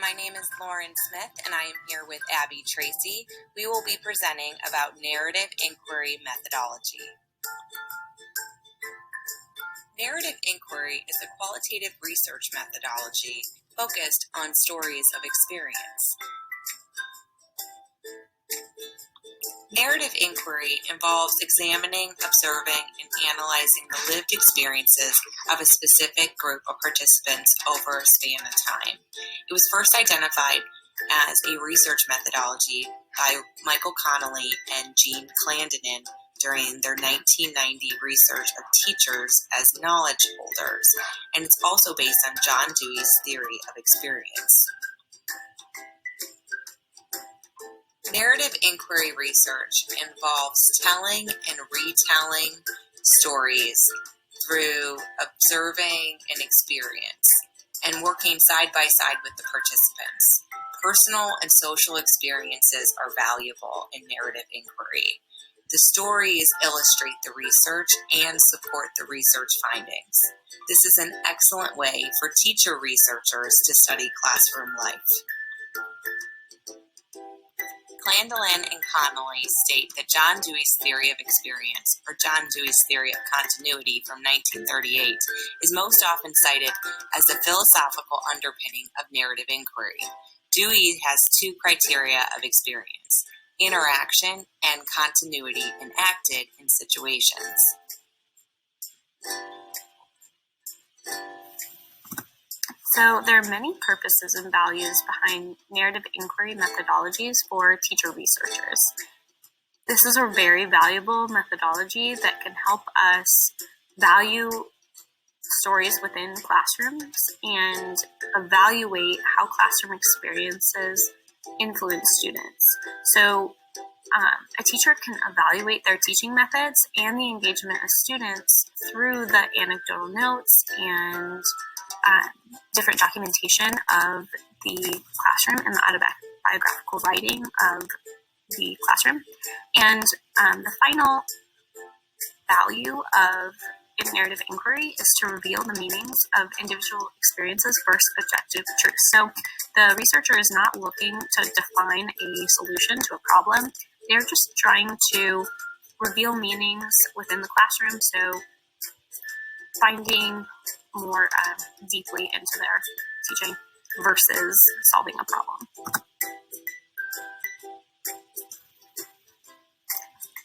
My name is Lauren Smith, and I am here with Abby Tracy. We will be presenting about narrative inquiry methodology. Narrative inquiry is a qualitative research methodology focused on stories of experience. Narrative inquiry involves examining, observing, and analyzing the lived experiences of a specific group of participants over a span of time. It was first identified as a research methodology by Michael Connolly and Jean Clandinin during their 1990 research of teachers as knowledge holders, and it's also based on John Dewey's theory of experience. Narrative inquiry research involves telling and retelling stories through observing an experience and working side by side with the participants. Personal and social experiences are valuable in narrative inquiry. The stories illustrate the research and support the research findings. This is an excellent way for teacher researchers to study classroom life. Clandinin and Connolly state that John Dewey's theory of experience, or John Dewey's theory of continuity from 1938, is most often cited as the philosophical underpinning of narrative inquiry. Dewey has two criteria of experience: interaction and continuity enacted in situations. So there are many purposes and values behind narrative inquiry methodologies for teacher researchers. This is a very valuable methodology that can help us value stories within classrooms and evaluate how classroom experiences influence students. So a teacher can evaluate their teaching methods and the engagement of students through the anecdotal notes and different documentation of the classroom and the autobiographical writing of the classroom. And the final value of narrative inquiry is to reveal the meanings of individual experiences versus objective truth. So the researcher is not looking to define a solution to a problem. They're just trying to reveal meanings within the classroom, so finding more deeply into their teaching versus solving a problem.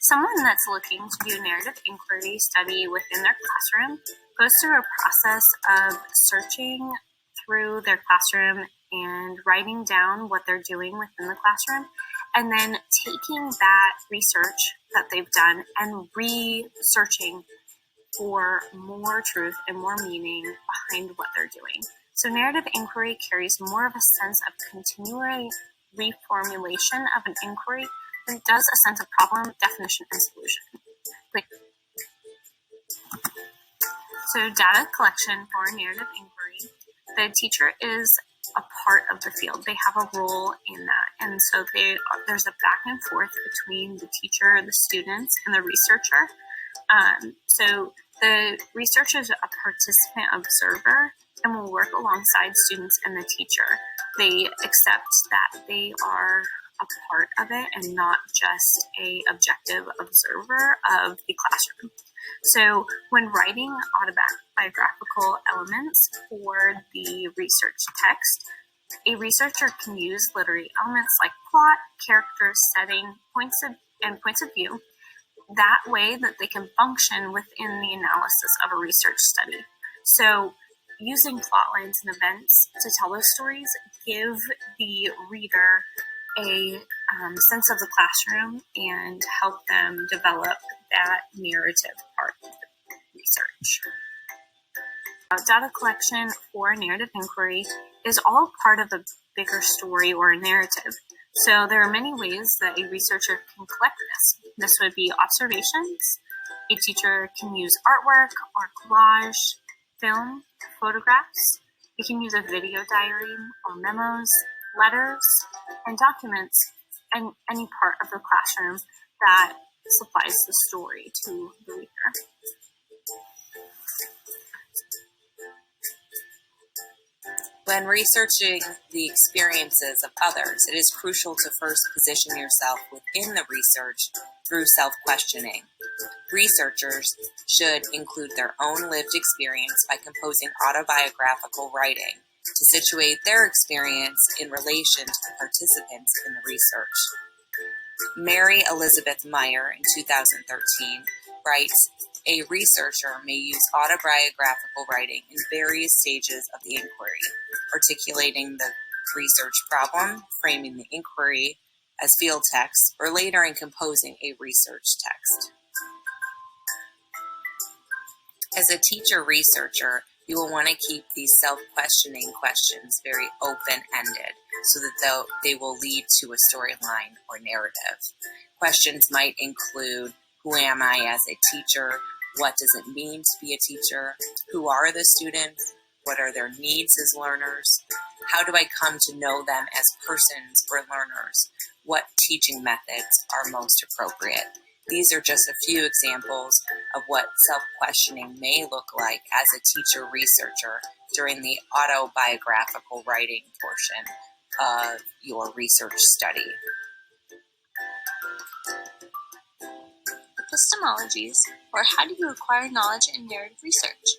Someone that's looking to do narrative inquiry study within their classroom goes through a process of searching through their classroom and writing down what they're doing within the classroom, and then taking that research that they've done and researching for more truth and more meaning behind what they're doing. So narrative inquiry carries more of a sense of continual reformulation of an inquiry than it does a sense of problem, definition, and solution. So data collection for narrative inquiry, the teacher is a part of the field. They have a role in that. And so there's a back and forth between the teacher, the students, and the researcher. So the researcher is a participant observer and will work alongside students and the teacher. They accept that they are a part of it and not just a objective observer of the classroom. So when writing autobiographical elements for the research text, a researcher can use literary elements like plot, characters, setting, points of view. That way that they can function within the analysis of a research study. So using plot lines and events to tell those stories give the reader a sense of the classroom and help them develop that narrative part of the research. Data collection for narrative inquiry is all part of a bigger story or a narrative. So there are many ways that a researcher can collect this. This would be observations. A teacher can use artwork or collage, film, photographs. You can use a video diary or memos, letters, and documents, and any part of the classroom that supplies the story to the reader. When researching the experiences of others, it is crucial to first position yourself within the research through self-questioning. Researchers should include their own lived experience by composing autobiographical writing to situate their experience in relation to the participants in the research. Mary Elizabeth Meyer in 2013 writes, "A researcher may use autobiographical writing in various stages of the inquiry, articulating the research problem, framing the inquiry as field text, or later in composing a research text." As a teacher researcher, you will want to keep these self-questioning questions very open-ended so that they will lead to a storyline or narrative. Questions might include, who am I as a teacher? What does it mean to be a teacher? Who are the students? What are their needs as learners? How do I come to know them as persons or learners? What teaching methods are most appropriate? These are just a few examples of what self-questioning may look like as a teacher researcher during the autobiographical writing portion of your research study. Epistemologies, or how do you acquire knowledge in narrative research?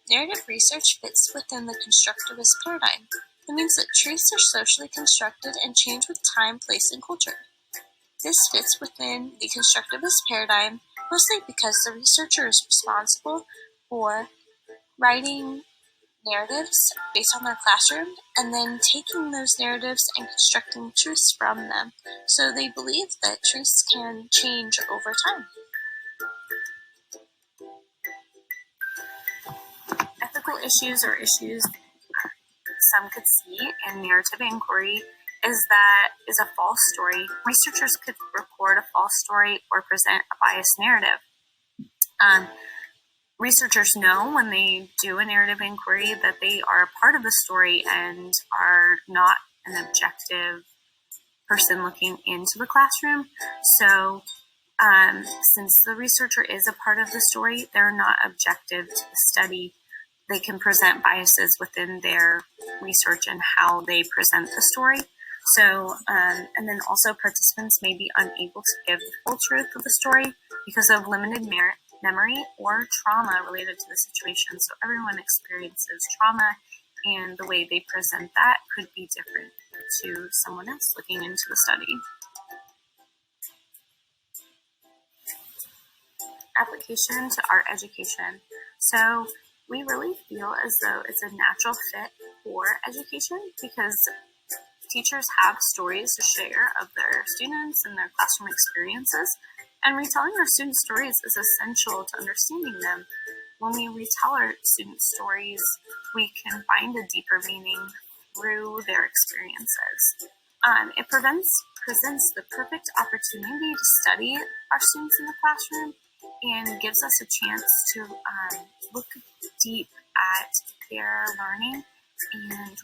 Narrative research fits within the constructivist paradigm. It means that truths are socially constructed and change with time, place, and culture. This fits within the constructivist paradigm mostly because the researcher is responsible for writing narratives based on their classroom and then taking those narratives and constructing truths from them. So they believe that truths can change over time. Ethical issues or issues some could see in narrative inquiry is a false story. Researchers could record a false story or present a biased narrative. Researchers know when they do a narrative inquiry that they are a part of the story and are not an objective person looking into the classroom. So since the researcher is a part of the story, they're not objective to the study. They can present biases within their research and how they present the story. So, and then also participants may be unable to give the full truth of the story because of limited memory or trauma related to the situation. So everyone experiences trauma, and the way they present that could be different to someone else looking into the study. Application to art education. So we really feel as though it's a natural fit for education because teachers have stories to share of their students and their classroom experiences, and retelling our students' stories is essential to understanding them. When we retell our students' stories, we can find a deeper meaning through their experiences. It presents the perfect opportunity to study our students in the classroom and gives us a chance to look deep at their learning and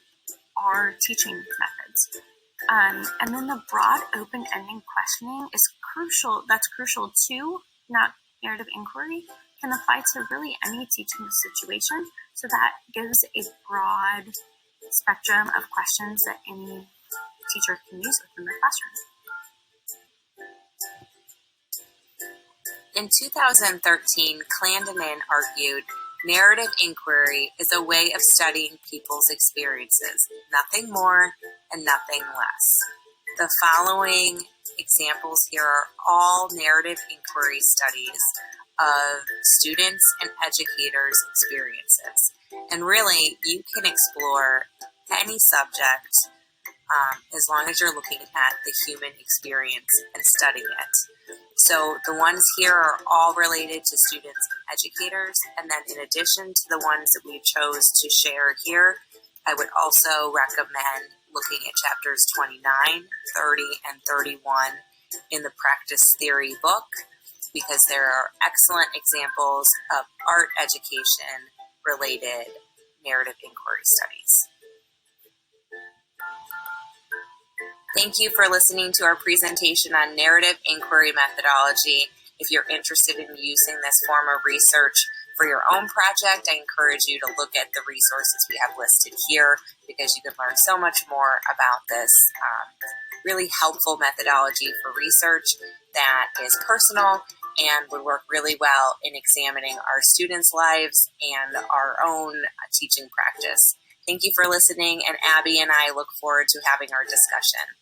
our teaching methods. And then the broad, open-ending questioning is crucial. That's crucial to narrative inquiry, can apply to really any teaching situation. So that gives a broad spectrum of questions that any teacher can use within the classroom. In 2013, Clandinin argued, narrative inquiry is a way of studying people's experiences, nothing more and nothing less. The following examples here are all narrative inquiry studies of students and educators' experiences. And really, you can explore any subject as long as you're looking at the human experience and studying it. So the ones here are all related to students and educators, and then in addition to the ones that we chose to share here, I would also recommend looking at chapters 29, 30, and 31 in the Practice Theory book, because there are excellent examples of art education related narrative inquiry studies. Thank you for listening to our presentation on narrative inquiry methodology. If you're interested in using this form of research, For your own project, I encourage you to look at the resources we have listed here because you can learn so much more about this really helpful methodology for research that is personal and would work really well in examining our students' lives and our own teaching practice. Thank you for listening, and Abby and I look forward to having our discussion.